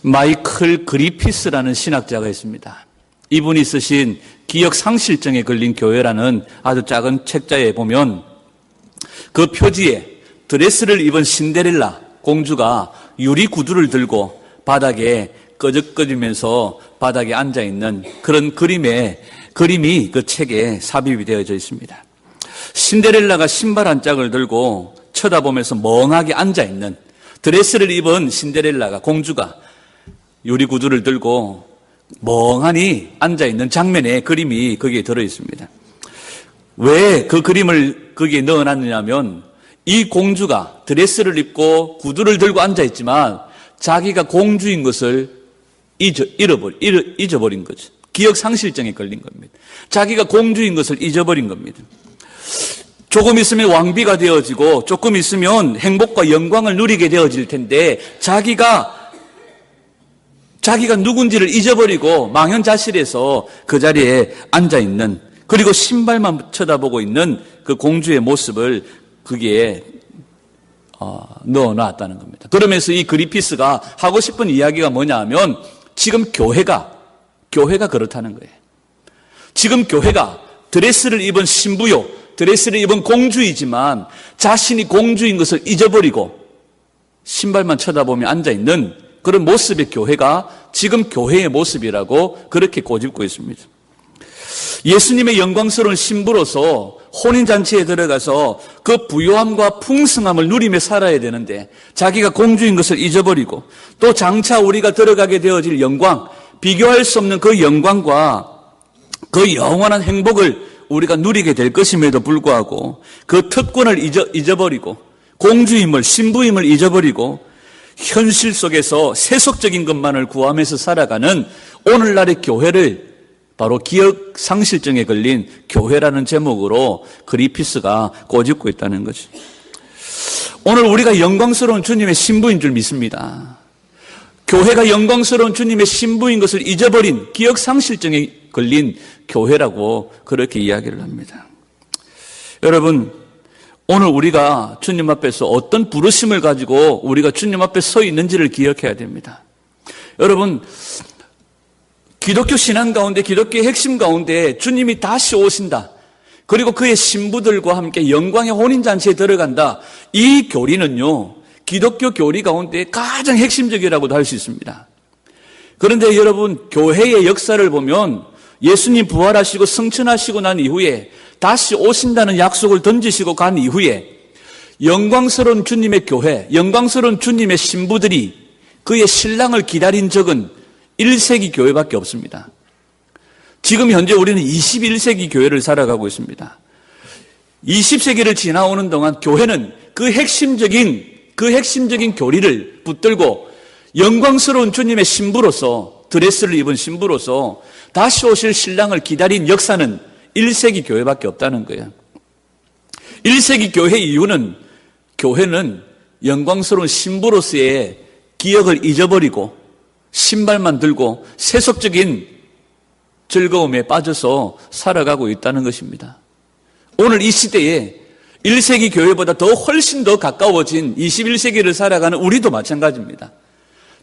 마이클 그리피스라는 신학자가 있습니다. 이분이 쓰신 기억상실증에 걸린 교회라는 아주 작은 책자에 보면 그 표지에 드레스를 입은 신데렐라 공주가 유리 구두를 들고 바닥에 끄적거리면서 바닥에 앉아있는 그런 그림이 그 책에 삽입이 되어져 있습니다. 신데렐라가 신발 한 짝을 들고 쳐다보면서 멍하게 앉아있는, 드레스를 입은 신데렐라가, 공주가 유리 구두를 들고 멍하니 앉아있는 장면의 그림이 거기에 들어있습니다. 왜 그 그림을 거기에 넣어놨느냐면 이 공주가 드레스를 입고 구두를 들고 앉아있지만 자기가 공주인 것을 잊어버린 거죠. 기억상실증에 걸린 겁니다. 자기가 공주인 것을 잊어버린 겁니다. 조금 있으면 왕비가 되어지고 조금 있으면 행복과 영광을 누리게 되어질 텐데 자기가 누군지를 잊어버리고 망연자실해서 그 자리에 앉아있는, 그리고 신발만 쳐다보고 있는 그 공주의 모습을 거기에 넣어놨다는 겁니다. 그러면서 이 그리피스가 하고 싶은 이야기가 뭐냐 하면 지금 교회가 그렇다는 거예요. 지금 교회가 드레스를 입은 신부요, 드레스를 입은 공주이지만 자신이 공주인 것을 잊어버리고 신발만 쳐다보며 앉아있는 그런 모습의 교회가 지금 교회의 모습이라고 그렇게 꼬집고 있습니다. 예수님의 영광스러운 신부로서 혼인잔치에 들어가서 그 부요함과 풍성함을 누리며 살아야 되는데 자기가 공주인 것을 잊어버리고 또 장차 우리가 들어가게 되어질 영광, 비교할 수 없는 그 영광과 그 영원한 행복을 우리가 누리게 될 것임에도 불구하고 그 특권을 잊어버리고 공주임을, 신부임을 잊어버리고 현실 속에서 세속적인 것만을 구하면서 살아가는 오늘날의 교회를 바로 기억상실증에 걸린 교회라는 제목으로 그리피스가 꼬집고 있다는 거죠. 오늘 우리가 영광스러운 주님의 신부인 줄 믿습니다. 교회가 영광스러운 주님의 신부인 것을 잊어버린 기억상실증에 걸린 교회라고 그렇게 이야기를 합니다. 여러분, 오늘 우리가 주님 앞에서 어떤 부르심을 가지고 우리가 주님 앞에 서 있는지를 기억해야 됩니다. 여러분, 기독교 신앙 가운데, 기독교의 핵심 가운데 주님이 다시 오신다, 그리고 그의 신부들과 함께 영광의 혼인잔치에 들어간다, 이 교리는요 기독교 교리 가운데 가장 핵심적이라고도 할 수 있습니다. 그런데 여러분, 교회의 역사를 보면 예수님 부활하시고 승천하시고 난 이후에 다시 오신다는 약속을 던지시고 간 이후에 영광스러운 주님의 교회, 영광스러운 주님의 신부들이 그의 신랑을 기다린 적은 1세기 교회밖에 없습니다. 지금 현재 우리는 21세기 교회를 살아가고 있습니다. 20세기를 지나오는 동안 교회는 그 핵심적인 교리를 붙들고 영광스러운 주님의 신부로서, 드레스를 입은 신부로서 다시 오실 신랑을 기다린 역사는 1세기 교회밖에 없다는 거예요. 1세기 교회의 이유는 교회는 영광스러운 신부로서의 기억을 잊어버리고 신발만 들고 세속적인 즐거움에 빠져서 살아가고 있다는 것입니다. 오늘 이 시대에 1세기 교회보다 훨씬 더 가까워진 21세기를 살아가는 우리도 마찬가지입니다.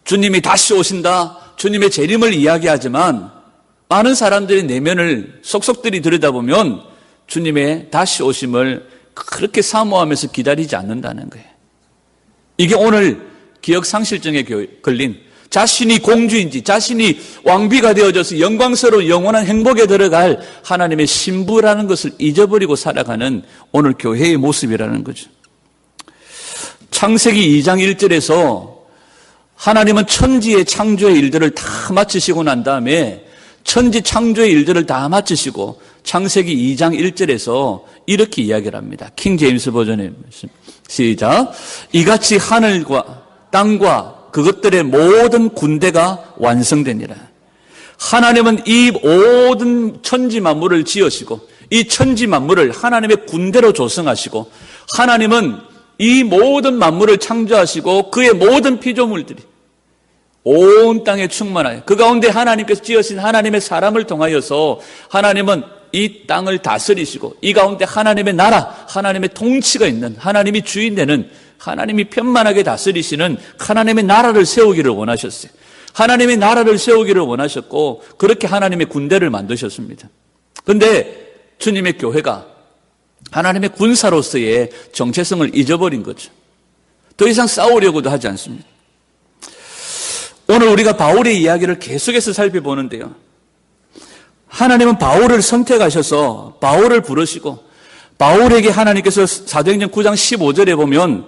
주님이 다시 오신다, 주님의 재림을 이야기하지만 많은 사람들의 내면을 속속들이 들여다보면 주님의 다시 오심을 그렇게 사모하면서 기다리지 않는다는 거예요. 이게 오늘 기억상실증에 걸린, 자신이 공주인지 자신이 왕비가 되어져서 영광스러운 영원한 행복에 들어갈 하나님의 신부라는 것을 잊어버리고 살아가는 오늘 교회의 모습이라는 거죠. 창세기 2장 1절에서 하나님은 천지의 창조의 일들을 다 마치시고 난 다음에 천지 창조의 일들을 다 마치시고 창세기 2장 1절에서 이렇게 이야기를 합니다. 킹 제임스 버전의 말씀. 시작. 이같이 하늘과 땅과 그것들의 모든 군대가 완성되니라. 하나님은 이 모든 천지 만물을 지으시고 이 천지 만물을 하나님의 군대로 조성하시고 하나님은 이 모든 만물을 창조하시고 그의 모든 피조물들이 온 땅에 충만하여 그 가운데 하나님께서 지으신 하나님의 사람을 통하여서 하나님은 이 땅을 다스리시고 이 가운데 하나님의 나라, 하나님의 통치가 있는, 하나님이 주인 되는, 하나님이 편만하게 다스리시는 하나님의 나라를 세우기를 원하셨어요. 하나님의 나라를 세우기를 원하셨고 그렇게 하나님의 군대를 만드셨습니다. 그런데 주님의 교회가 하나님의 군사로서의 정체성을 잊어버린 거죠. 더 이상 싸우려고도 하지 않습니다. 오늘 우리가 바울의 이야기를 계속해서 살펴보는데요. 하나님은 바울을 선택하셔서 바울을 부르시고 바울에게 하나님께서 사도행전 9장 15절에 보면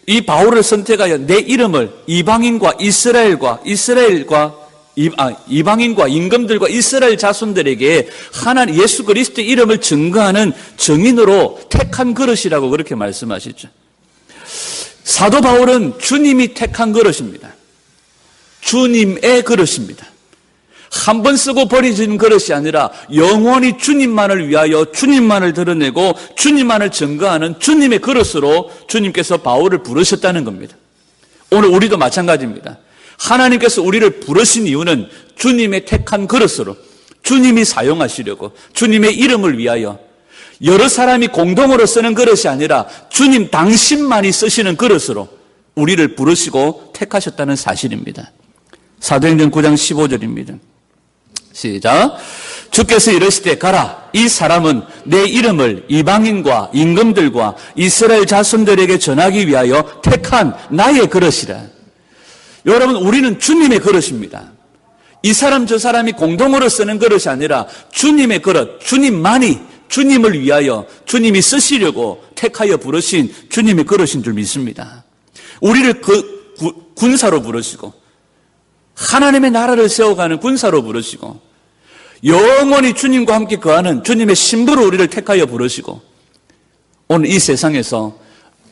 이 바울을 선택하여 내 이름을 이방인과 이방인과 임금들과 이스라엘 자손들에게 하나님 예수 그리스도의 이름을 증거하는 증인으로 택한 그릇이라고 그렇게 말씀하시죠. 사도 바울은 주님이 택한 그릇입니다. 주님의 그릇입니다. 한 번 쓰고 버리진 그릇이 아니라 영원히 주님만을 위하여 주님만을 드러내고 주님만을 증거하는 주님의 그릇으로 주님께서 바울을 부르셨다는 겁니다. 오늘 우리도 마찬가지입니다. 하나님께서 우리를 부르신 이유는 주님의 택한 그릇으로 주님이 사용하시려고 주님의 이름을 위하여 여러 사람이 공동으로 쓰는 그릇이 아니라 주님 당신만이 쓰시는 그릇으로 우리를 부르시고 택하셨다는 사실입니다. 사도행전 9장 15절입니다. 시작. 주께서 이르시되 가라. 이 사람은 내 이름을 이방인과 임금들과 이스라엘 자손들에게 전하기 위하여 택한 나의 그릇이라. 여러분, 우리는 주님의 그릇입니다. 이 사람 저 사람이 공동으로 쓰는 그릇이 아니라 주님의 그릇, 주님만이 주님을 위하여 주님이 쓰시려고 택하여 부르신 주님의 그릇인 줄 믿습니다. 우리를 군사로 부르시고 하나님의 나라를 세워가는 군사로 부르시고 영원히 주님과 함께 거하는 주님의 신부로 우리를 택하여 부르시고 오늘 이 세상에서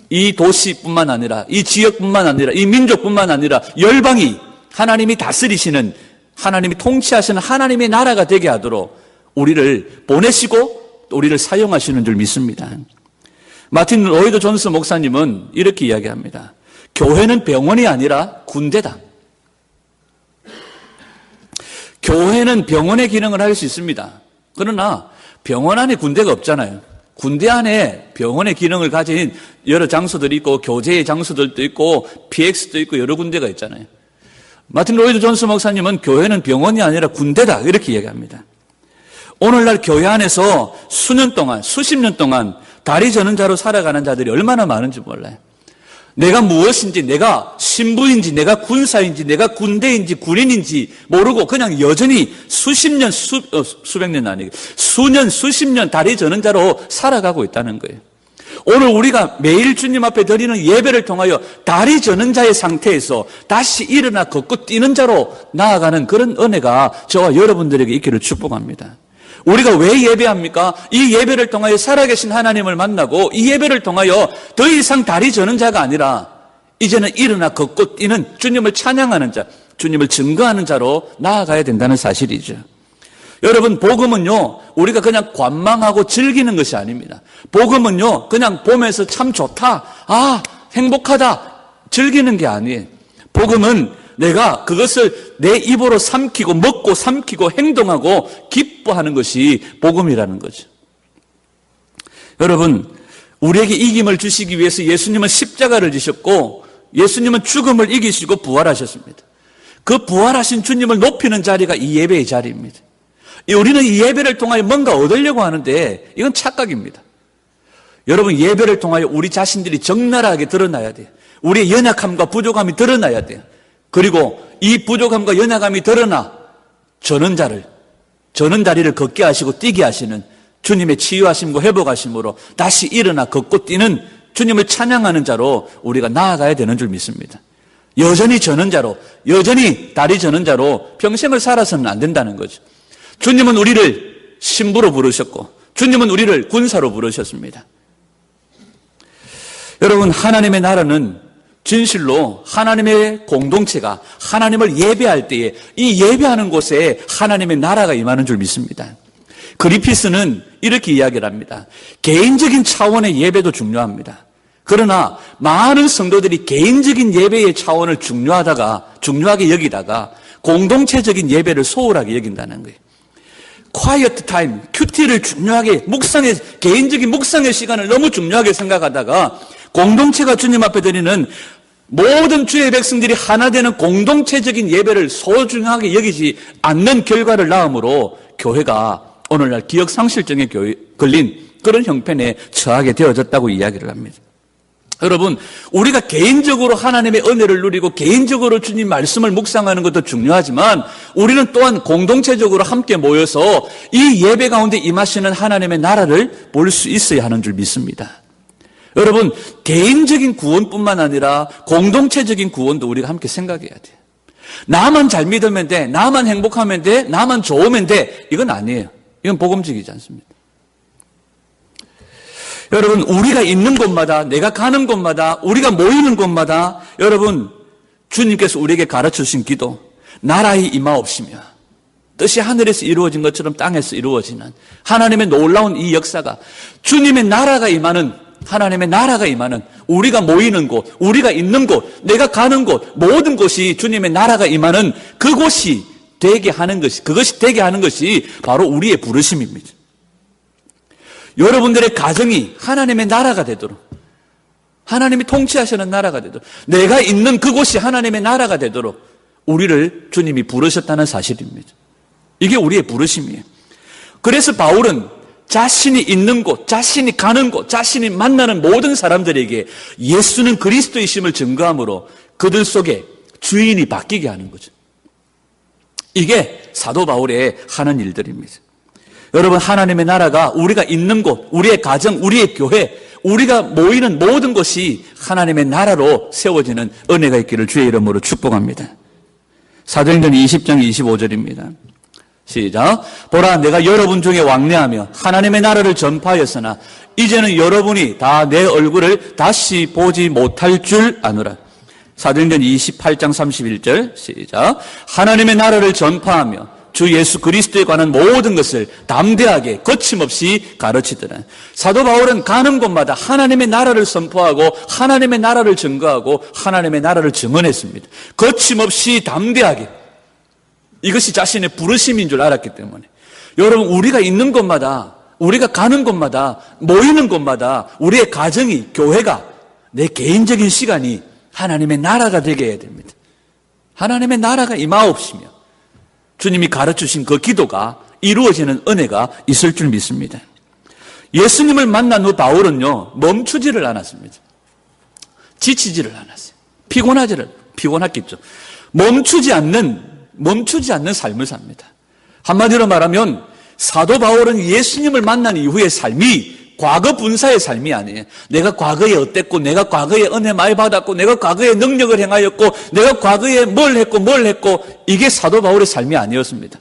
이 도시뿐만 아니라 이 지역뿐만 아니라 이 민족뿐만 아니라 열방이 하나님이 다스리시는 하나님이 통치하시는 하나님의 나라가 되게 하도록 우리를 보내시고 우리를 사용하시는 줄 믿습니다. 마틴 로이드 존스 목사님은 이렇게 이야기합니다. 교회는 병원이 아니라 군대다. 교회는 병원의 기능을 할 수 있습니다. 그러나 병원 안에 군대가 없잖아요. 군대 안에 병원의 기능을 가진 여러 장소들이 있고 교제의 장소들도 있고 PX도 있고 여러 군데가 있잖아요. 마틴 로이드 존스 목사님은 교회는 병원이 아니라 군대다 이렇게 얘기합니다. 오늘날 교회 안에서 수년 동안 수십 년 동안 다리 저는 자로 살아가는 자들이 얼마나 많은지 몰라요. 내가 무엇인지, 내가 신부인지, 내가 군사인지, 내가 군대인지, 군인인지 모르고 그냥 여전히 수십 년, 수백 년 아니고 수년, 수십 년 다리 저는 자로 살아가고 있다는 거예요. 오늘 우리가 매일 주님 앞에 드리는 예배를 통하여 다리 저는 자의 상태에서 다시 일어나 걷고 뛰는 자로 나아가는 그런 은혜가 저와 여러분들에게 있기를 축복합니다. 우리가 왜 예배합니까? 이 예배를 통하여 살아계신 하나님을 만나고 이 예배를 통하여 더 이상 다리 저는 자가 아니라 이제는 일어나 걷고 뛰는 주님을 찬양하는 자, 주님을 증거하는 자로 나아가야 된다는 사실이죠. 여러분, 복음은요, 우리가 그냥 관망하고 즐기는 것이 아닙니다. 복음은요, 그냥 보면서 참 좋다, 행복하다, 즐기는 게 아니에요. 복음은 내가 그것을 내 입으로 삼키고 먹고 삼키고 행동하고 기뻐하는 것이 복음이라는 거죠. 여러분, 우리에게 이김을 주시기 위해서 예수님은 십자가를 지셨고 예수님은 죽음을 이기시고 부활하셨습니다. 그 부활하신 주님을 높이는 자리가 이 예배의 자리입니다. 우리는 이 예배를 통하여 뭔가 얻으려고 하는데 이건 착각입니다. 여러분, 예배를 통하여 우리 자신들이 적나라하게 드러나야 돼요. 우리의 연약함과 부족함이 드러나야 돼요. 그리고 이 부족함과 연약함이 드러나 저는 다리를 걷게 하시고 뛰게 하시는 주님의 치유하심과 회복하심으로 다시 일어나 걷고 뛰는 주님을 찬양하는 자로 우리가 나아가야 되는 줄 믿습니다. 여전히 저는 자로, 여전히 다리 저는 자로 평생을 살아서는 안 된다는 거죠. 주님은 우리를 신부로 부르셨고 주님은 우리를 군사로 부르셨습니다. 여러분, 하나님의 나라는 진실로 하나님의 공동체가 하나님을 예배할 때에 이 예배하는 곳에 하나님의 나라가 임하는 줄 믿습니다. 그리피스는 이렇게 이야기를 합니다. 개인적인 차원의 예배도 중요합니다. 그러나 많은 성도들이 개인적인 예배의 차원을 중요하게 여기다가 공동체적인 예배를 소홀하게 여긴다는 거예요. quiet time, 큐티를 중요하게 개인적인 묵상의 시간을 너무 중요하게 생각하다가 공동체가 주님 앞에 드리는 모든 주의 백성들이 하나 되는 공동체적인 예배를 소중하게 여기지 않는 결과를 낳음으로 교회가 오늘날 기억상실증에 걸린 그런 형편에 처하게 되어졌다고 이야기를 합니다. 여러분, 우리가 개인적으로 하나님의 은혜를 누리고 개인적으로 주님 말씀을 묵상하는 것도 중요하지만 우리는 또한 공동체적으로 함께 모여서 이 예배 가운데 임하시는 하나님의 나라를 볼 수 있어야 하는 줄 믿습니다. 여러분, 개인적인 구원뿐만 아니라 공동체적인 구원도 우리가 함께 생각해야 돼요. 나만 잘 믿으면 돼, 나만 행복하면 돼, 나만 좋으면 돼, 이건 아니에요. 이건 복음적이지 않습니다. 여러분, 우리가 있는 곳마다, 내가 가는 곳마다, 우리가 모이는 곳마다 여러분, 주님께서 우리에게 가르쳐주신 기도, 나라의 임하옵시며 뜻이 하늘에서 이루어진 것처럼 땅에서 이루어지는 하나님의 놀라운 이 역사가 주님의 나라가 임하는, 하나님의 나라가 임하는, 우리가 모이는 곳, 우리가 있는 곳, 내가 가는 곳, 모든 곳이 주님의 나라가 임하는 그곳이 되게 하는 것이, 그것이 되게 하는 것이 바로 우리의 부르심입니다. 여러분들의 가정이 하나님의 나라가 되도록, 하나님이 통치하시는 나라가 되도록, 내가 있는 그곳이 하나님의 나라가 되도록 우리를 주님이 부르셨다는 사실입니다. 이게 우리의 부르심이에요. 그래서 바울은 자신이 있는 곳, 자신이 가는 곳, 자신이 만나는 모든 사람들에게 예수는 그리스도이심을 증거함으로 그들 속에 주인이 바뀌게 하는 거죠. 이게 사도 바울의 하는 일들입니다. 여러분, 하나님의 나라가 우리가 있는 곳, 우리의 가정, 우리의 교회, 우리가 모이는 모든 곳이 하나님의 나라로 세워지는 은혜가 있기를 주의 이름으로 축복합니다. 사도행전 20장 25절입니다. 시작. 보라, 내가 여러분 중에 왕래하며 하나님의 나라를 전파하였으나 이제는 여러분이 다 내 얼굴을 다시 보지 못할 줄 아노라. 사도행전 28장 31절 시작. 하나님의 나라를 전파하며 주 예수 그리스도에 관한 모든 것을 담대하게 거침없이 가르치더라. 사도 바울은 가는 곳마다 하나님의 나라를 선포하고 하나님의 나라를 증거하고 하나님의 나라를 증언했습니다. 거침없이 담대하게. 이것이 자신의 부르심인 줄 알았기 때문에. 여러분, 우리가 있는 곳마다, 우리가 가는 곳마다, 모이는 곳마다 우리의 가정이, 교회가, 내 개인적인 시간이 하나님의 나라가 되게 해야 됩니다. 하나님의 나라가 임하옵시며 주님이 가르치신 그 기도가 이루어지는 은혜가 있을 줄 믿습니다. 예수님을 만난 후 바울은요, 멈추지를 않았습니다. 지치지를 않았어요. 피곤했겠죠. 멈추지 않는 삶을 삽니다. 한마디로 말하면 사도 바울은 예수님을 만난 이후의 삶이 과거 분사의 삶이 아니에요. 내가 과거에 어땠고, 내가 과거에 은혜 많이 받았고, 내가 과거에 능력을 행하였고, 내가 과거에 뭘 했고, 이게 사도 바울의 삶이 아니었습니다.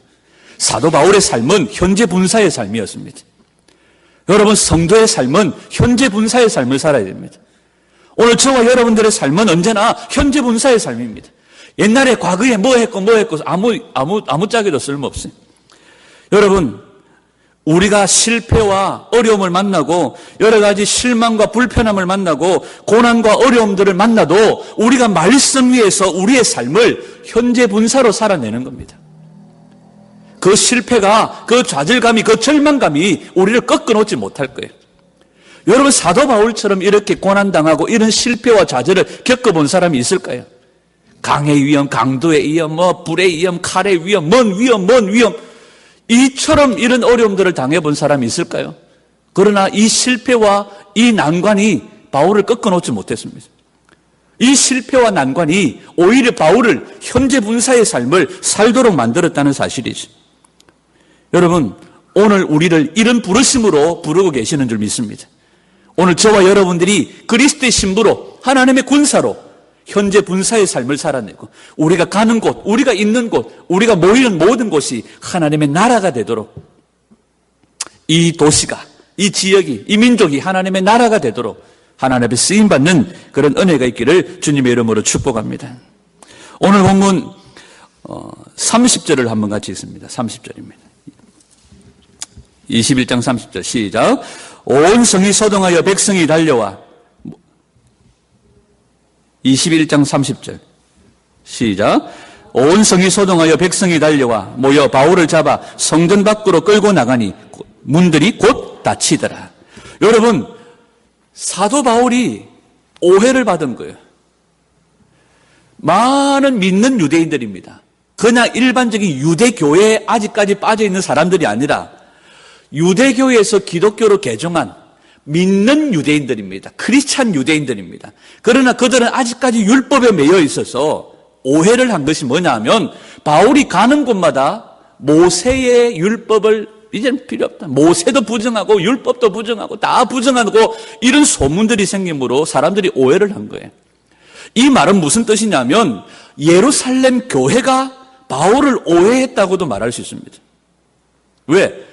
사도 바울의 삶은 현재 분사의 삶이었습니다. 여러분, 성도의 삶은 현재 분사의 삶을 살아야 됩니다. 오늘 저와 여러분들의 삶은 언제나 현재 분사의 삶입니다. 옛날에 과거에 뭐 했고 아무짝에도 쓸모없어요. 여러분, 우리가 실패와 어려움을 만나고 여러 가지 실망과 불편함을 만나고 고난과 어려움들을 만나도 우리가 말씀 위에서 우리의 삶을 현재 분사로 살아내는 겁니다. 그 실패가, 그 좌절감이, 그 절망감이 우리를 꺾어놓지 못할 거예요. 여러분, 사도 바울처럼 이렇게 고난당하고 이런 실패와 좌절을 겪어본 사람이 있을까요? 강의 위험, 강도의 위험, 불의 위험, 칼의 위험, 먼 위험, 이처럼 이런 어려움들을 당해본 사람이 있을까요? 그러나 이 실패와 이 난관이 바울을 꺾어놓지 못했습니다. 이 실패와 난관이 오히려 바울을 현재 분사의 삶을 살도록 만들었다는 사실이죠. 여러분, 오늘 우리를 이런 부르심으로 부르고 계시는 줄 믿습니다. 오늘 저와 여러분들이 그리스도의 신부로, 하나님의 군사로 현재 분사의 삶을 살아내고 우리가 가는 곳, 우리가 있는 곳, 우리가 모이는 모든 곳이 하나님의 나라가 되도록, 이 도시가, 이 지역이, 이 민족이 하나님의 나라가 되도록 하나님의 쓰임받는 그런 은혜가 있기를 주님의 이름으로 축복합니다. 오늘 본문 30절을 한번 같이 읽습니다. 30절입니다. 21장 30절 시작. 온 성이 소동하여 백성이 달려와. 21장 30절 시작. 온 성이 소동하여 백성이 달려와 모여 바울을 잡아 성전 밖으로 끌고 나가니 문들이 곧 닫히더라. 여러분, 사도 바울이 오해를 받은 거예요. 많은 믿는 유대인들입니다. 그냥 일반적인 유대교회에 아직까지 빠져있는 사람들이 아니라 유대교회에서 기독교로 개종한 믿는 유대인들입니다. 크리스찬 유대인들입니다. 그러나 그들은 아직까지 율법에 매여 있어서 오해를 한 것이 뭐냐 하면 바울이 가는 곳마다 모세의 율법을 이제는 필요 없다. 모세도 부정하고 율법도 부정하고 다 부정하고 이런 소문들이 생기므로 사람들이 오해를 한 거예요. 이 말은 무슨 뜻이냐면 예루살렘 교회가 바울을 오해했다고도 말할 수 있습니다. 왜?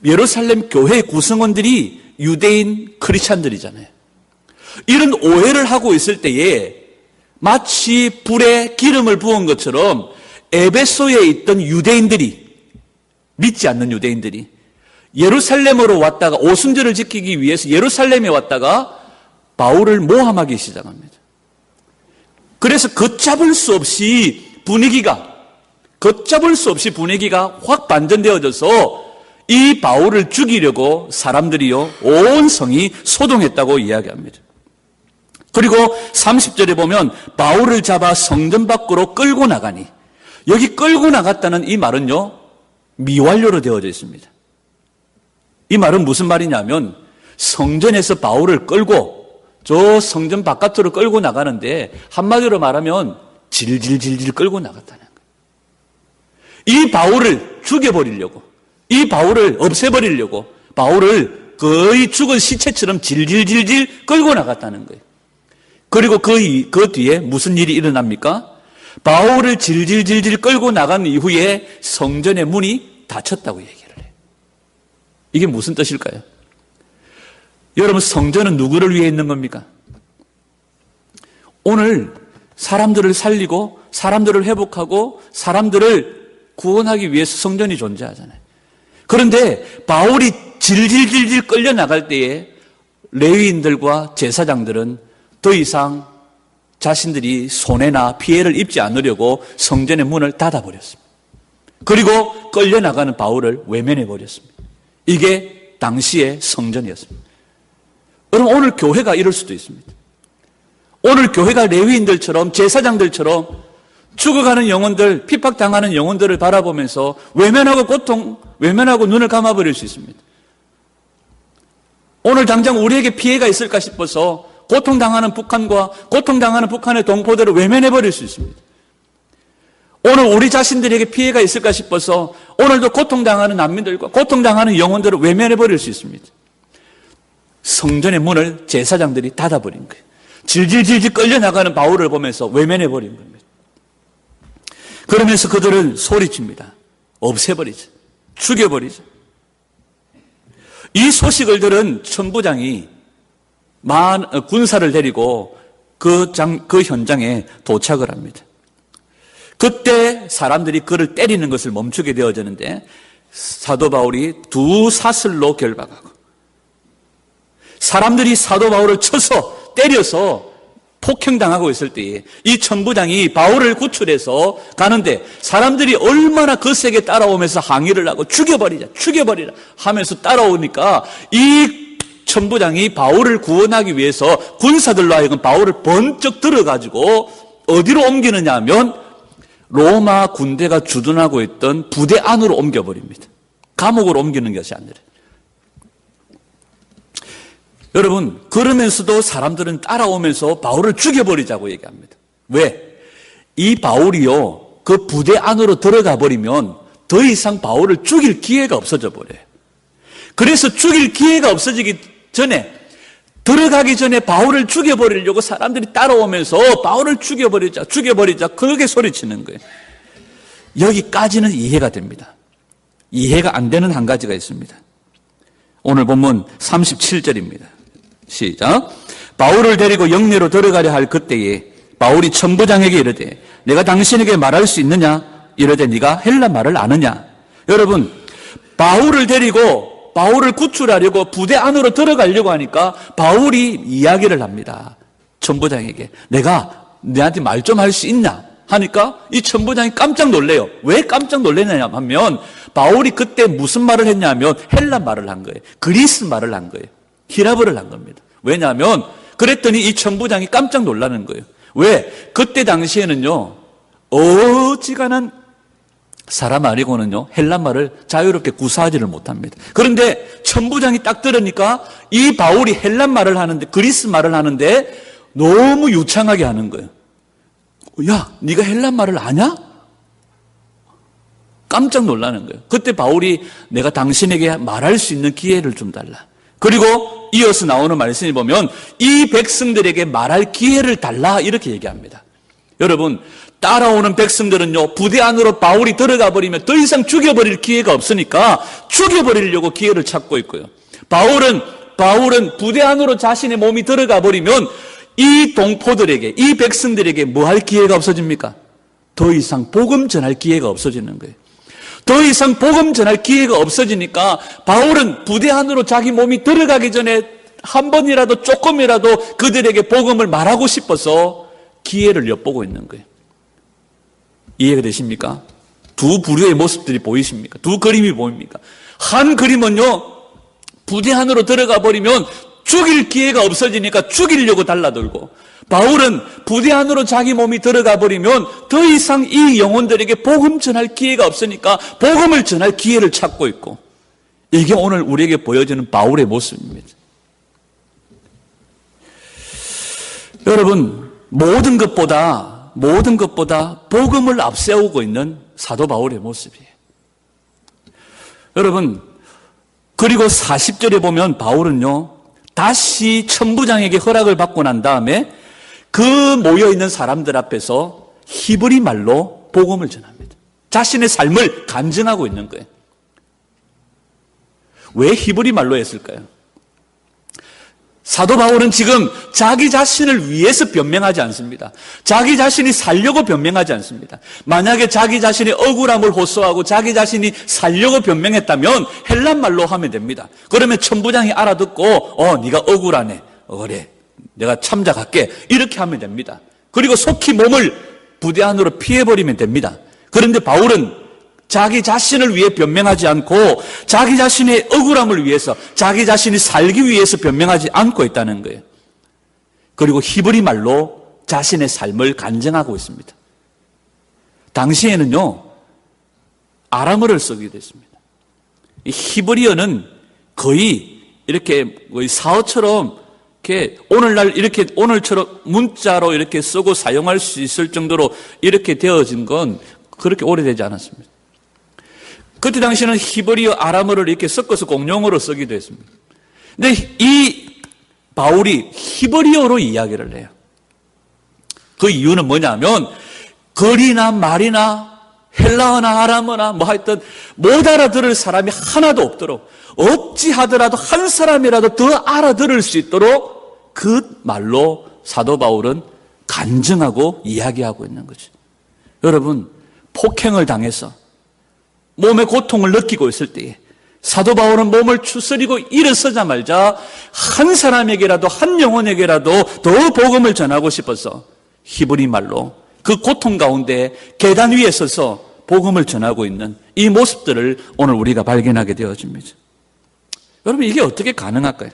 예루살렘 교회 구성원들이 유대인 크리스찬들이잖아요. 이런 오해를 하고 있을 때에 마치 불에 기름을 부은 것처럼 에베소에 있던 유대인들이, 믿지 않는 유대인들이 예루살렘으로 왔다가 오순절을 지키기 위해서 예루살렘에 왔다가 바울을 모함하기 시작합니다. 그래서 걷잡을 수 없이 분위기가 확 반전되어져서 이 바울을 죽이려고 사람들이요 온 성이 소동했다고 이야기합니다. 그리고 30절에 보면 바울을 잡아 성전 밖으로 끌고 나가니, 여기 끌고 나갔다는 이 말은요 미완료로 되어져 있습니다. 이 말은 무슨 말이냐면 성전에서 바울을 끌고 저 성전 바깥으로 끌고 나가는데 한마디로 말하면 질질질질 끌고 나갔다는 거예요. 이 바울을 죽여버리려고, 이 바울을 없애버리려고 바울을 거의 죽은 시체처럼 질질질질 끌고 나갔다는 거예요. 그리고 그 뒤에 무슨 일이 일어납니까? 바울을 질질질질 끌고 나간 이후에 성전의 문이 닫혔다고 얘기를 해요. 이게 무슨 뜻일까요? 여러분, 성전은 누구를 위해 있는 겁니까? 오늘 사람들을 살리고 사람들을 회복하고 사람들을 구원하기 위해서 성전이 존재하잖아요. 그런데 바울이 질질질질 끌려 나갈 때에 레위인들과 제사장들은 더 이상 자신들이 손해나 피해를 입지 않으려고 성전의 문을 닫아버렸습니다. 그리고 끌려나가는 바울을 외면해버렸습니다. 이게 당시의 성전이었습니다. 여러분, 오늘 교회가 이럴 수도 있습니다. 오늘 교회가 레위인들처럼 제사장들처럼 죽어가는 영혼들, 핍박당하는 영혼들을 바라보면서 외면하고 눈을 감아버릴 수 있습니다. 오늘 당장 우리에게 피해가 있을까 싶어서 고통당하는 북한의 동포들을 외면해버릴 수 있습니다. 오늘 우리 자신들에게 피해가 있을까 싶어서 오늘도 고통당하는 난민들과 고통당하는 영혼들을 외면해버릴 수 있습니다. 성전의 문을 제사장들이 닫아버린 거예요. 질질질질 끌려나가는 바울을 보면서 외면해버린 겁니다. 그러면서 그들을 소리칩니다. 없애버리죠. 죽여버리죠. 이 소식을 들은 천부장이 군사를 데리고 그 현장에 도착을 합니다. 그때 사람들이 그를 때리는 것을 멈추게 되어지는데 사도 바울이 두 사슬로 결박하고 사람들이 사도 바울을 쳐서 때려서 폭행당하고 있을 때에 이 천부장이 바울을 구출해서 가는데 사람들이 얼마나 거세게 따라오면서 항의를 하고 죽여버리라 하면서 따라오니까 이 천부장이 바울을 구원하기 위해서 군사들로 하여금 바울을 번쩍 들어가지고 어디로 옮기느냐 하면 로마 군대가 주둔하고 있던 부대 안으로 옮겨버립니다. 감옥으로 옮기는 것이 아니라. 여러분, 그러면서도 사람들은 따라오면서 바울을 죽여버리자고 얘기합니다. 왜? 이 바울이요, 그 부대 안으로 들어가 버리면 더 이상 바울을 죽일 기회가 없어져 버려요. 그래서 죽일 기회가 없어지기 전에, 들어가기 전에 바울을 죽여버리려고 사람들이 따라오면서 바울을 죽여버리자, 그렇게 소리치는 거예요. 여기까지는 이해가 됩니다. 이해가 안 되는 한 가지가 있습니다. 오늘 본문 37절입니다. 시작. 바울을 데리고 영내로 들어가려 할 그때에 바울이 천부장에게 이르되 내가 당신에게 말할 수 있느냐? 이르되 네가 헬라 말을 아느냐? 여러분, 바울을 데리고 바울을 구출하려고 부대 안으로 들어가려고 하니까 바울이 이야기를 합니다. 천부장에게 내가 너한테 말 좀 할 수 있나? 하니까 이 천부장이 깜짝 놀래요. 왜 깜짝 놀래냐 하면 바울이 그때 무슨 말을 했냐면 헬라 말을 한 거예요. 그리스 말을 한 거예요. 히라브를 한 겁니다. 왜냐하면 그랬더니 이 천부장이 깜짝 놀라는 거예요. 왜? 그때 당시에는요, 어지간한 사람 아니고는요, 헬란말을 자유롭게 구사하지를 못합니다. 그런데 천부장이 딱 들으니까 이 바울이 헬란말을 하는데, 그리스 말을 하는데 너무 유창하게 하는 거예요. 야, 네가 헬란말을 아냐? 깜짝 놀라는 거예요. 그때 바울이 내가 당신에게 말할 수 있는 기회를 좀 달라. 그리고 이어서 나오는 말씀을 보면 이 백성들에게 말할 기회를 달라 이렇게 얘기합니다. 여러분, 따라오는 백성들은요, 부대 안으로 바울이 들어가 버리면 더 이상 죽여버릴 기회가 없으니까 죽여버리려고 기회를 찾고 있고요. 바울은 부대 안으로 자신의 몸이 들어가 버리면 이 동포들에게, 이 백성들에게 뭐 할 기회가 없어집니까? 더 이상 복음 전할 기회가 없어지는 거예요. 더 이상 복음 전할 기회가 없어지니까 바울은 부대 안으로 자기 몸이 들어가기 전에 한 번이라도 조금이라도 그들에게 복음을 말하고 싶어서 기회를 엿보고 있는 거예요. 이해가 되십니까? 두 부류의 모습들이 보이십니까? 두 그림이 보입니까? 한 그림은요, 부대 안으로 들어가 버리면 죽일 기회가 없어지니까 죽이려고 달라들고, 바울은 부대 안으로 자기 몸이 들어가 버리면 더 이상 이 영혼들에게 복음 전할 기회가 없으니까 복음을 전할 기회를 찾고 있고, 이게 오늘 우리에게 보여지는 바울의 모습입니다. 여러분, 모든 것보다 복음을 앞세우고 있는 사도 바울의 모습이에요. 여러분, 그리고 40절에 보면 바울은요, 다시 천부장에게 허락을 받고 난 다음에 그 모여있는 사람들 앞에서 히브리 말로 복음을 전합니다. 자신의 삶을 간증하고 있는 거예요. 왜 히브리 말로 했을까요? 사도 바울은 지금 자기 자신을 위해서 변명하지 않습니다. 자기 자신이 살려고 변명하지 않습니다. 만약에 자기 자신의 억울함을 호소하고 자기 자신이 살려고 변명했다면 헬란 말로 하면 됩니다. 그러면 천부장이 알아듣고 네가 억울하네. 그래, 내가 참작할게. 이렇게 하면 됩니다. 그리고 속히 몸을 부대 안으로 피해버리면 됩니다. 그런데 바울은 자기 자신을 위해 변명하지 않고 자기 자신의 억울함을 위해서, 자기 자신이 살기 위해서 변명하지 않고 있다는 거예요. 그리고 히브리 말로 자신의 삶을 간증하고 있습니다. 당시에는요, 아람어를 쓰기도 했습니다. 이 히브리어는 거의 이렇게 사어처럼 이렇게 오늘처럼 문자로 이렇게 쓰고 사용할 수 있을 정도로 이렇게 되어진 건 그렇게 오래되지 않았습니다. 그때 당시에는 히브리어, 아람어를 이렇게 섞어서 공용어로 쓰기도 했습니다. 근데 이 바울이 히브리어로 이야기를 해요. 그 이유는 뭐냐면 글이나 말이나 헬라어나 아람어나 뭐 하여튼 못 알아들을 사람이 하나도 없도록, 없지 하더라도 한 사람이라도 더 알아들을 수 있도록 그 말로 사도 바울은 간증하고 이야기하고 있는 거죠. 여러분, 폭행을 당해서 몸의 고통을 느끼고 있을 때에 사도 바울은 몸을 추스리고 일어서자마자 한 사람에게라도, 한 영혼에게라도 더 복음을 전하고 싶어서 히브리 말로 그 고통 가운데 계단 위에 서서 복음을 전하고 있는 이 모습들을 오늘 우리가 발견하게 되어집니다. 여러분, 이게 어떻게 가능할까요?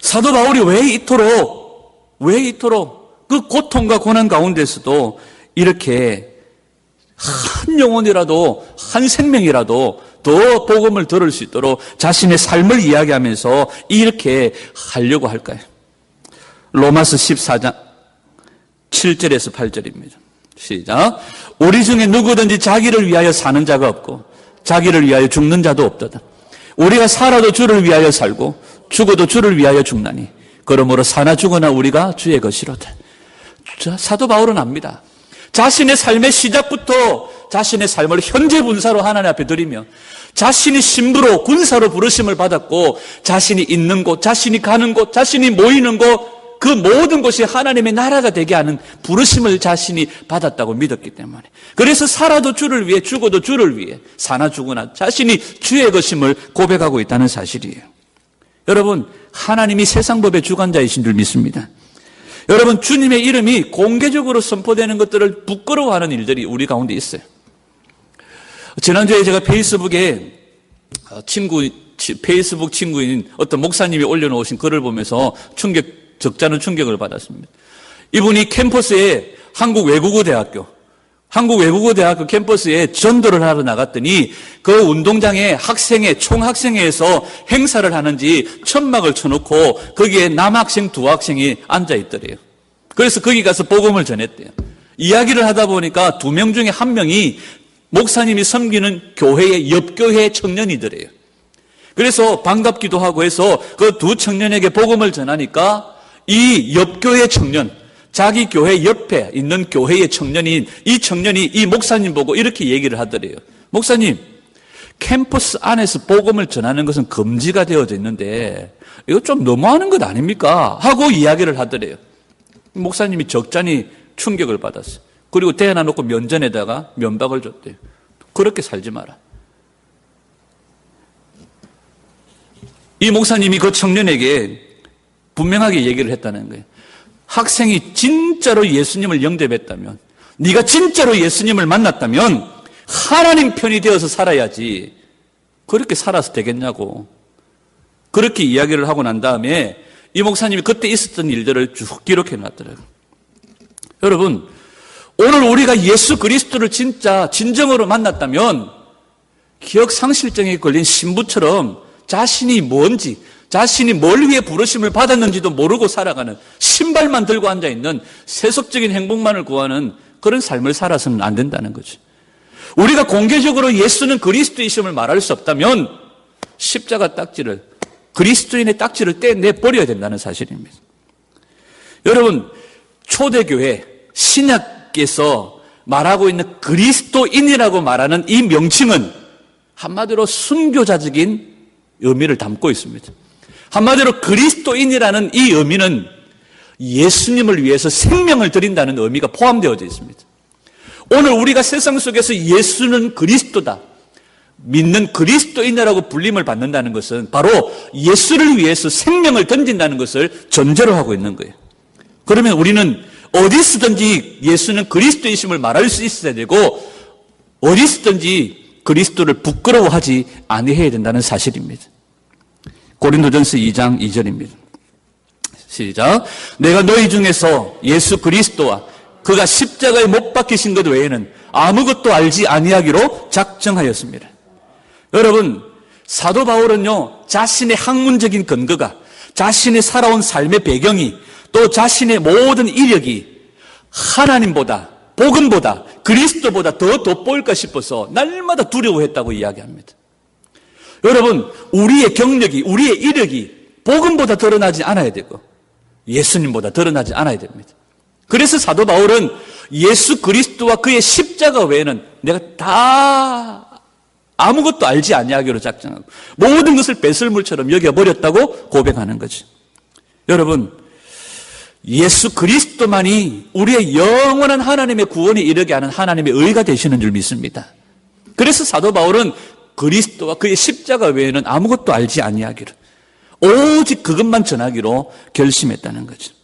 사도 바울이 왜 이토록 그 고통과 고난 가운데서도 이렇게 한 영혼이라도, 한 생명이라도 더 복음을 들을 수 있도록 자신의 삶을 이야기하면서 이렇게 하려고 할까요? 로마서 14장 7절에서 8절입니다. 시작. 우리 중에 누구든지 자기를 위하여 사는 자가 없고 자기를 위하여 죽는 자도 없도다. 우리가 살아도 주를 위하여 살고 죽어도 주를 위하여 죽나니 그러므로 사나 죽으나 우리가 주의 것이로다. 사도 바울은 압니다. 자신의 삶의 시작부터 자신의 삶을 현재 분사로 하나님 앞에 드리며 자신이 신부로, 군사로 부르심을 받았고 자신이 있는 곳, 자신이 가는 곳, 자신이 모이는 곳, 그 모든 곳이 하나님의 나라가 되게 하는 부르심을 자신이 받았다고 믿었기 때문에, 그래서 살아도 주를 위해, 죽어도 주를 위해, 사나 죽으나 자신이 주의 것임을 고백하고 있다는 사실이에요. 여러분, 하나님이 세상 법의 주관자이신 줄 믿습니다. 여러분, 주님의 이름이 공개적으로 선포되는 것들을 부끄러워하는 일들이 우리 가운데 있어요. 지난주에 제가 페이스북에 페이스북 친구인 어떤 목사님이 올려놓으신 글을 보면서 적잖은 충격을 받았습니다. 이분이 캠퍼스에 한국외국어대학교 캠퍼스에 전도를 하러 나갔더니 그 운동장에 총학생회에서 행사를 하는지 천막을 쳐놓고 거기에 남학생 2학생이 앉아있더래요. 그래서 거기 가서 복음을 전했대요. 이야기를 하다 보니까 2명 중에 1명이 목사님이 섬기는 교회의 옆교회 청년이더래요. 그래서 반갑기도 하고 해서 그 2 청년에게 복음을 전하니까 이 옆교회 청년, 자기 교회 옆에 있는 교회의 청년인 이 청년이 이 목사님 보고 이렇게 얘기를 하더래요. 목사님, 캠퍼스 안에서 복음을 전하는 것은 금지가 되어져 있는데 이거 좀 너무하는 것 아닙니까? 하고 이야기를 하더래요. 목사님이 적잖이 충격을 받았어요. 그리고 대안아 놓고 면전에다가 면박을 줬대요. 그렇게 살지 마라. 이 목사님이 그 청년에게 분명하게 얘기를 했다는 거예요. 학생이 진짜로 예수님을 영접했다면, 네가 진짜로 예수님을 만났다면 하나님 편이 되어서 살아야지 그렇게 살아서 되겠냐고. 그렇게 이야기를 하고 난 다음에 이 목사님이 그때 있었던 일들을 쭉 기록해 놨더라고요. 여러분, 오늘 우리가 예수 그리스도를 진짜 진정으로 만났다면 기억상실증에 걸린 신부처럼 자신이 뭔지, 자신이 뭘 위해 부르심을 받았는지도 모르고 살아가는, 신발만 들고 앉아있는 세속적인 행복만을 구하는 그런 삶을 살아서는 안 된다는 거죠. 우리가 공개적으로 예수는 그리스도이심을 말할 수 없다면 십자가 딱지를, 그리스도인의 딱지를 떼내버려야 된다는 사실입니다. 여러분, 초대교회, 신약에서 말하고 있는 그리스도인이라고 말하는 이 명칭은 한마디로 순교자적인 의미를 담고 있습니다. 한마디로 그리스도인이라는 이 의미는 예수님을 위해서 생명을 드린다는 의미가 포함되어져 있습니다. 오늘 우리가 세상 속에서 예수는 그리스도다, 믿는 그리스도인이라고 불림을 받는다는 것은 바로 예수를 위해서 생명을 던진다는 것을 전제로 하고 있는 거예요. 그러면 우리는 어디서든지 예수는 그리스도이심을 말할 수 있어야 되고 어디서든지 그리스도를 부끄러워하지 아니해야 된다는 사실입니다. 고린도전서 2장 2절입니다. 시작. 내가 너희 중에서 예수 그리스도와 그가 십자가에 못 박히신 것 외에는 아무것도 알지 아니하기로 작정하였습니다. 여러분, 사도 바울은요, 자신의 학문적인 근거가, 자신의 살아온 삶의 배경이, 또 자신의 모든 이력이 하나님보다, 복음보다, 그리스도보다 더 돋보일까 싶어서 날마다 두려워했다고 이야기합니다. 여러분, 우리의 경력이, 우리의 이력이 복음보다 드러나지 않아야 되고 예수님보다 드러나지 않아야 됩니다. 그래서 사도 바울은 예수 그리스도와 그의 십자가 외에는 내가 다 아무것도 알지 아니하기로 작정하고 모든 것을 배설물처럼 여겨버렸다고 고백하는 거죠. 여러분, 예수 그리스도만이 우리의 영원한 하나님의 구원에 이르게 하는 하나님의 의가 되시는 줄 믿습니다. 그래서 사도 바울은 그리스도와 그의 십자가 외에는 아무것도 알지 아니하기로, 오직 그것만 전하기로 결심했다는 거죠.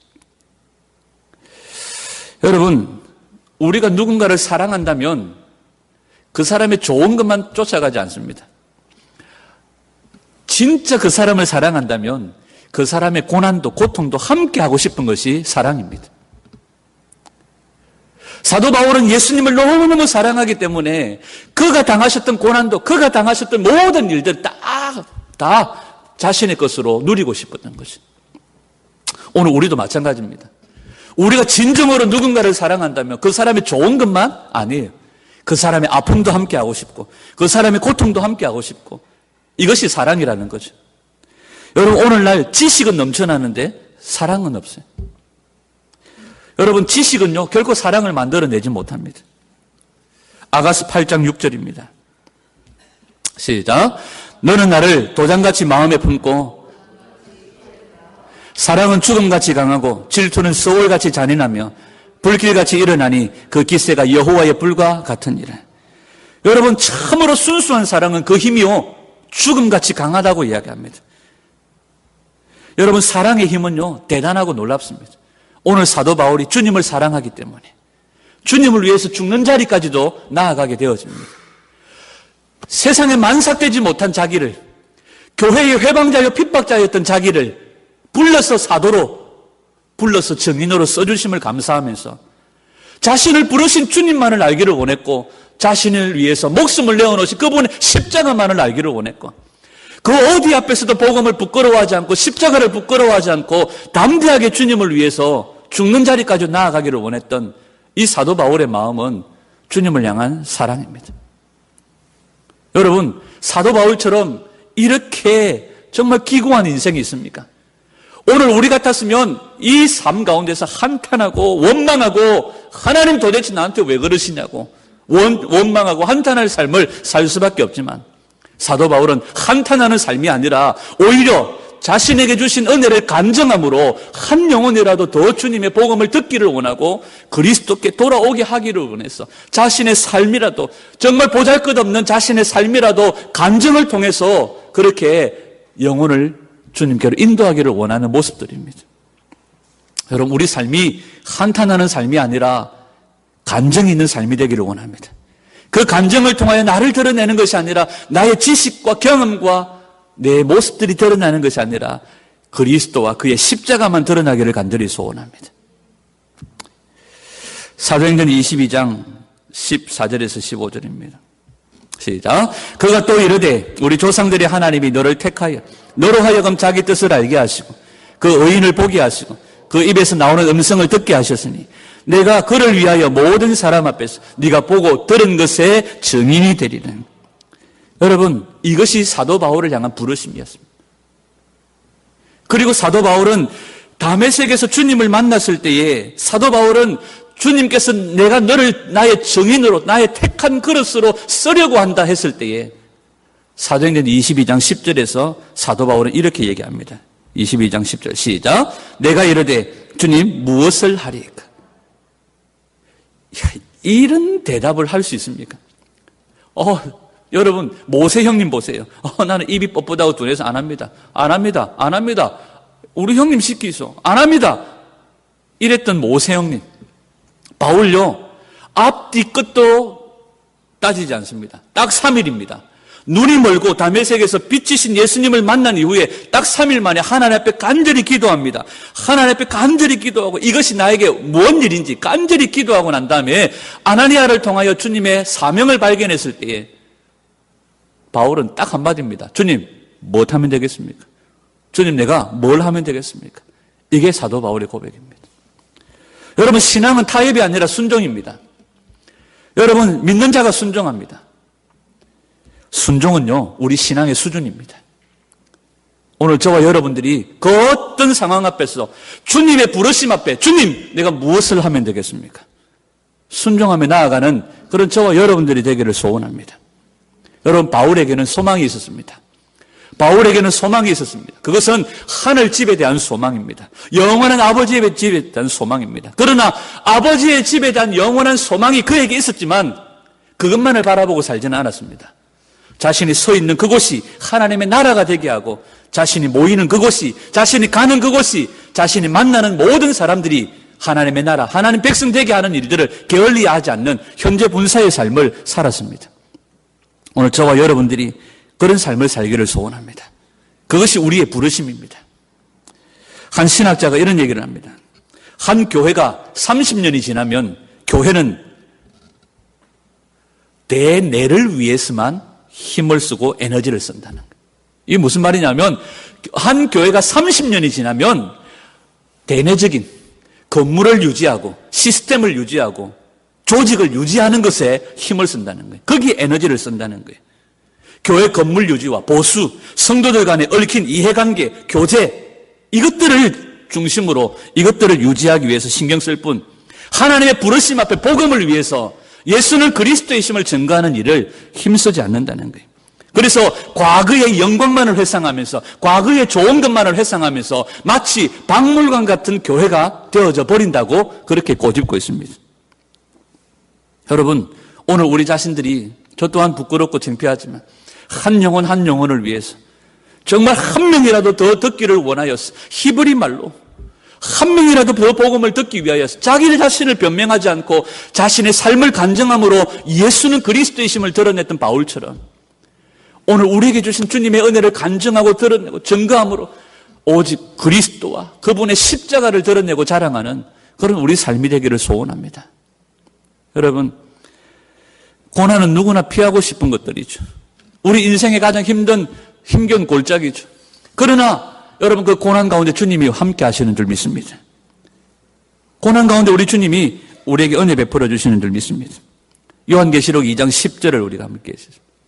여러분, 우리가 누군가를 사랑한다면 그 사람의 좋은 것만 쫓아가지 않습니다. 진짜 그 사람을 사랑한다면 그 사람의 고난도, 고통도 함께 하고 싶은 것이 사랑입니다. 사도 바울은 예수님을 너무너무 사랑하기 때문에 그가 당하셨던 고난도, 그가 당하셨던 모든 일들 다 자신의 것으로 누리고 싶었던 것이. 오늘 우리도 마찬가지입니다. 우리가 진정으로 누군가를 사랑한다면 그 사람의 좋은 것만 아니에요. 그 사람의 아픔도 함께 하고 싶고 그 사람의 고통도 함께 하고 싶고, 이것이 사랑이라는 거죠. 여러분, 오늘날 지식은 넘쳐나는데 사랑은 없어요. 여러분, 지식은요 결코 사랑을 만들어내지 못합니다. 아가서 8장 6절입니다. 시작. 너는 나를 도장같이 마음에 품고 사랑은 죽음같이 강하고 질투는 소울같이 잔인하며 불길같이 일어나니 그 기세가 여호와의 불과 같으니라. 여러분, 참으로 순수한 사랑은 그 힘이요 죽음같이 강하다고 이야기합니다. 여러분, 사랑의 힘은요 대단하고 놀랍습니다. 오늘 사도 바울이 주님을 사랑하기 때문에 주님을 위해서 죽는 자리까지도 나아가게 되어집니다. 세상에 만삭되지 못한 자기를, 교회의 회방자요 핍박자였던 자기를 불러서 사도로, 불러서 증인으로 써주심을 감사하면서 자신을 부르신 주님만을 알기를 원했고 자신을 위해서 목숨을 내어놓으신 그분의 십자가만을 알기를 원했고 그 어디 앞에서도 복음을 부끄러워하지 않고 십자가를 부끄러워하지 않고 담대하게 주님을 위해서 죽는 자리까지 나아가기를 원했던 이 사도 바울의 마음은 주님을 향한 사랑입니다. 여러분, 사도 바울처럼 이렇게 정말 기구한 인생이 있습니까? 오늘 우리 같았으면 이 삶 가운데서 한탄하고 원망하고 하나님 도대체 나한테 왜 그러시냐고 원망하고 한탄할 삶을 살 수밖에 없지만 사도 바울은 한탄하는 삶이 아니라 오히려 자신에게 주신 은혜를 간증함으로 한 영혼이라도 더 주님의 복음을 듣기를 원하고 그리스도께 돌아오게 하기를 원해서 자신의 삶이라도 정말 보잘것없는 자신의 삶이라도 간증을 통해서 그렇게 영혼을 주님께로 인도하기를 원하는 모습들입니다. 여러분, 우리 삶이 한탄하는 삶이 아니라 간증이 있는 삶이 되기를 원합니다. 그 간증을 통하여 나를 드러내는 것이 아니라 나의 지식과 경험과 내 모습들이 드러나는 것이 아니라 그리스도와 그의 십자가만 드러나기를 간절히 소원합니다. 사도행전 22장 14절에서 15절입니다. 시작. 그가 또 이르되 우리 조상들의 하나님이 너를 택하여 너로 하여금 자기 뜻을 알게 하시고 그 의인을 보게 하시고 그 입에서 나오는 음성을 듣게 하셨으니 내가 그를 위하여 모든 사람 앞에서 네가 보고 들은 것의 증인이 되리라. 여러분, 이것이 사도 바울을 향한 부르심이었습니다. 그리고 사도 바울은 다메섹에서 주님을 만났을 때에 사도 바울은 주님께서 내가 너를 나의 증인으로 나의 택한 그릇으로 쓰려고 한다 했을 때에 사도행전 22장 10절에서 사도 바울은 이렇게 얘기합니다. 22장 10절 시작. 내가 이르되 주님 무엇을 하리까? 이런 대답을 할 수 있습니까? 여러분 모세 형님 보세요. 나는 입이 뻣뻣하고 둔해서 안 합니다. 안 합니다. 안 합니다. 우리 형님 시키소. 안 합니다. 이랬던 모세 형님. 바울요, 앞뒤 끝도 따지지 않습니다. 딱 3일입니다. 눈이 멀고 다메섹에서 빛이신 예수님을 만난 이후에 딱 3일 만에 하나님 앞에 간절히 기도합니다. 하나님 앞에 간절히 기도하고 이것이 나에게 뭔 일인지 간절히 기도하고 난 다음에 아나니아를 통하여 주님의 사명을 발견했을 때에 바울은 딱 한마디입니다. 주님, 뭐 하면 되겠습니까? 주님, 내가 뭘 하면 되겠습니까? 이게 사도 바울의 고백입니다. 여러분, 신앙은 타협이 아니라 순종입니다. 여러분, 믿는 자가 순종합니다. 순종은요, 우리 신앙의 수준입니다. 오늘 저와 여러분들이 그 어떤 상황 앞에서 주님의 부르심 앞에 주님, 내가 무엇을 하면 되겠습니까? 순종하며 나아가는 그런 저와 여러분들이 되기를 소원합니다. 여러분, 바울에게는 소망이 있었습니다. 바울에게는 소망이 있었습니다. 그것은 하늘 집에 대한 소망입니다. 영원한 아버지의 집에 대한 소망입니다. 그러나 아버지의 집에 대한 영원한 소망이 그에게 있었지만 그것만을 바라보고 살지는 않았습니다. 자신이 서 있는 그곳이 하나님의 나라가 되게 하고 자신이 모이는 그곳이, 자신이 가는 그곳이, 자신이 만나는 모든 사람들이 하나님의 나라, 하나님 백성 되게 하는 일들을 게을리하지 않는 현재 분사의 삶을 살았습니다. 오늘 저와 여러분들이 그런 삶을 살기를 소원합니다. 그것이 우리의 부르심입니다. 한 신학자가 이런 얘기를 합니다. 한 교회가 30년이 지나면 교회는 대내를 위해서만 힘을 쓰고 에너지를 쓴다는 거예요. 이게 무슨 말이냐면 한 교회가 30년이 지나면 대내적인 건물을 유지하고 시스템을 유지하고 조직을 유지하는 것에 힘을 쓴다는 거예요. 거기에 에너지를 쓴다는 거예요. 교회 건물 유지와 보수, 성도들 간의 얽힌 이해관계, 교제 이것들을 중심으로 이것들을 유지하기 위해서 신경 쓸 뿐 하나님의 부르심 앞에 복음을 위해서 예수는 그리스도이심을 증거하는 일을 힘쓰지 않는다는 거예요. 그래서 과거의 영광만을 회상하면서 과거의 좋은 것만을 회상하면서 마치 박물관 같은 교회가 되어져 버린다고 그렇게 꼬집고 있습니다. 여러분, 오늘 우리 자신들이 저 또한 부끄럽고 창피하지만 한 영혼 한 영혼을 위해서 정말 한 명이라도 더 듣기를 원하여서 히브리 말로 한 명이라도 더 복음을 듣기 위하여서 자기 자신을 변명하지 않고 자신의 삶을 간증함으로 예수는 그리스도이심을 드러냈던 바울처럼 오늘 우리에게 주신 주님의 은혜를 간증하고 드러내고 증거함으로 오직 그리스도와 그분의 십자가를 드러내고 자랑하는 그런 우리 삶이 되기를 소원합니다. 여러분, 고난은 누구나 피하고 싶은 것들이죠. 우리 인생의 가장 힘겨운 골짜기죠. 그러나 여러분, 그 고난 가운데 주님이 함께 하시는 줄 믿습니다. 고난 가운데 우리 주님이 우리에게 은혜 베풀어 주시는 줄 믿습니다. 요한계시록 2장 10절을 우리가 함께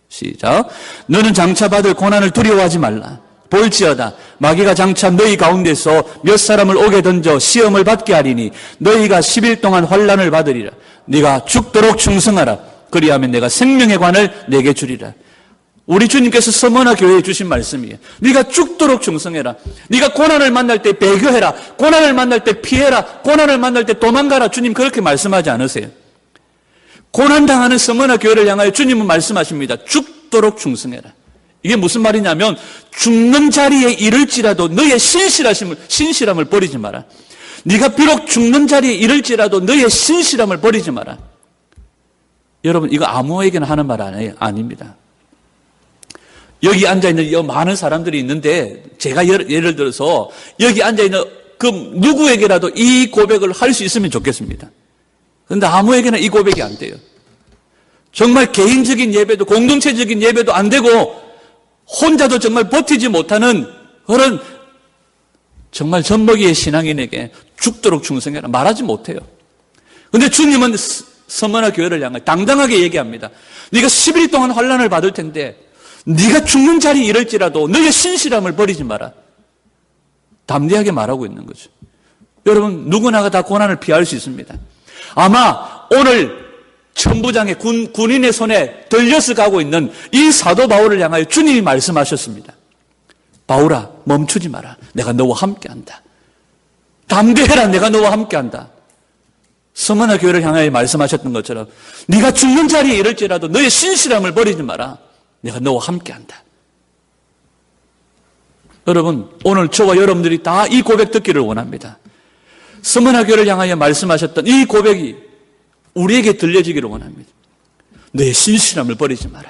시작. 너는 장차 받을 고난을 두려워하지 말라. 볼지어다 마귀가 장차 너희 가운데서 몇 사람을 오게 던져 시험을 받게 하리니 너희가 10일 동안 환난을 받으리라. 네가 죽도록 충성하라. 그리하면 내가 생명의 관을 내게 주리라. 우리 주님께서 서머나 교회에 주신 말씀이에요. 네가 죽도록 충성해라. 네가 고난을 만날 때 배교해라. 고난을 만날 때 피해라. 고난을 만날 때 도망가라. 주님 그렇게 말씀하지 않으세요? 고난당하는 서머나 교회를 향하여 주님은 말씀하십니다. 죽도록 충성해라. 이게 무슨 말이냐면 죽는 자리에 이를지라도 너의 신실함을 버리지 마라. 네가 비록 죽는 자리에 이를지라도 너의 신실함을 버리지 마라. 여러분, 이거 아무에게나 하는 말 아닙니다. 여기 앉아있는 많은 사람들이 있는데 제가 예를 들어서 여기 앉아있는 그 누구에게라도 이 고백을 할 수 있으면 좋겠습니다. 그런데 아무에게나 이 고백이 안 돼요. 정말 개인적인 예배도 공동체적인 예배도 안 되고 혼자도 정말 버티지 못하는 그런 정말 젖먹이의 신앙인에게 죽도록 충성해라 말하지 못해요. 그런데 주님은 서머나 교회를 향해 당당하게 얘기합니다. 네가 10일 동안 환난을 받을 텐데 네가 죽는 자리에 이를지라도 너의 신실함을 버리지 마라. 담대하게 말하고 있는 거죠. 여러분, 누구나가 다 고난을 피할 수 있습니다. 아마 오늘 천부장의 군인의 손에 들려서 가고 있는 이 사도 바울을 향하여 주님이 말씀하셨습니다. 바울아, 멈추지 마라. 내가 너와 함께한다. 담대해라. 내가 너와 함께한다. 서머나 교회를 향하여 말씀하셨던 것처럼 네가 죽는 자리에 이를지라도 너의 신실함을 버리지 마라. 내가 너와 함께한다. 여러분, 오늘 저와 여러분들이 다 이 고백 듣기를 원합니다. 서머나 교회를 향하여 말씀하셨던 이 고백이 우리에게 들려지기를 원합니다. 너의 신실함을 버리지 마라.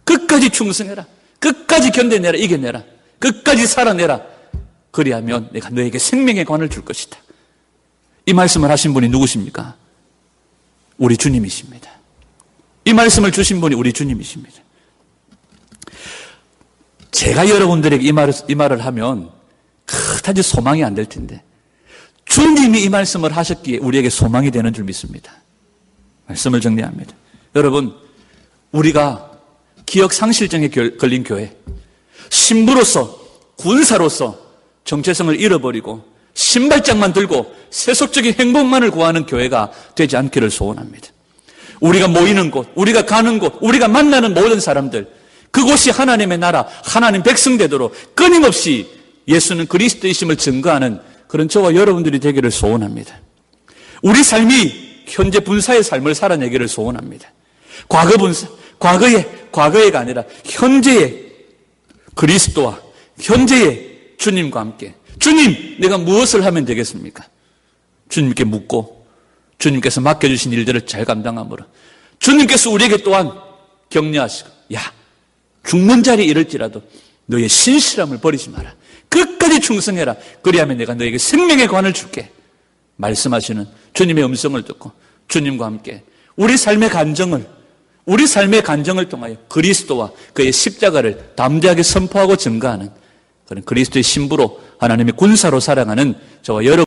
끝까지 충성해라. 끝까지 견뎌내라. 이겨내라. 끝까지 살아내라. 그리하면 내가 너에게 생명의 관을 줄 것이다. 이 말씀을 하신 분이 누구십니까? 우리 주님이십니다. 이 말씀을 주신 분이 우리 주님이십니다. 제가 여러분들에게 이 말을 하면 그다지 소망이 안 될 텐데 주님이 이 말씀을 하셨기에 우리에게 소망이 되는 줄 믿습니다. 말씀을 정리합니다. 여러분, 우리가 기억상실증에 걸린 교회, 신부로서 군사로서 정체성을 잃어버리고 신발장만 들고 세속적인 행복만을 구하는 교회가 되지 않기를 소원합니다. 우리가 모이는 곳, 우리가 가는 곳, 우리가 만나는 모든 사람들, 그곳이 하나님의 나라, 하나님 백성 되도록 끊임없이 예수는 그리스도이심을 증거하는 그런 저와 여러분들이 되기를 소원합니다. 우리 삶이 현재 분사의 삶을 살아내기를 소원합니다. 과거 분사, 과거의가 아니라 현재의 그리스도와 현재의 주님과 함께. 주님, 내가 무엇을 하면 되겠습니까? 주님께 묻고 주님께서 맡겨주신 일들을 잘 감당함으로 주님께서 우리에게 또한 격려하시고, 야, 죽는 자리에 이를지라도 너의 신실함을 버리지 마라. 끝까지 충성해라. 그리하면 내가 너에게 생명의 관을 줄게. 말씀하시는 주님의 음성을 듣고 주님과 함께 우리 삶의 간정을 통하여 그리스도와 그의 십자가를 담대하게 선포하고 증거하는 그런 그리스도의 신부로 하나님의 군사로 살아가는 저와 여러분